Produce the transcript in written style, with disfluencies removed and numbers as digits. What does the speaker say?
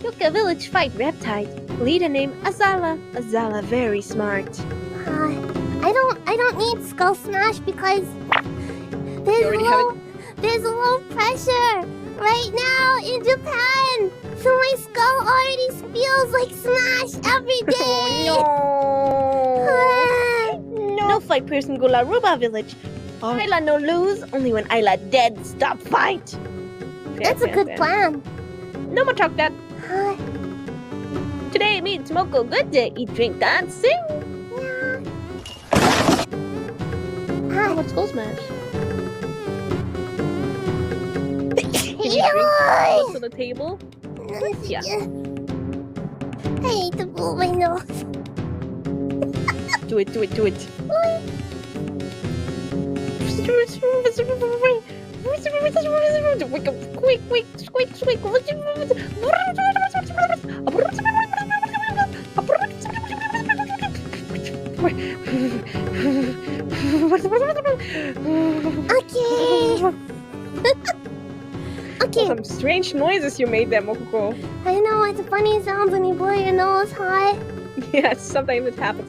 Yoka village fight reptile. Leader named Azala very smart. I don't need Skull Smash because there's a low pressure right now in Japan. So my skull already feels like Smash every day. No fight person go la Ruba village. Ayla no lose, only when Ayla dead stop fight. That's a good plan. No more talk that. Today me and Smoko good day. Eat, drink, dance, sing. Oh, what's Skull Smash? Can you drink to the table? Yeah. I hate to blow my nose. Do it. Okay. Some strange noises you made there, Mokoko. I know, it's funny sounds when you blow your nose, hi. Yes, sometimes it happens.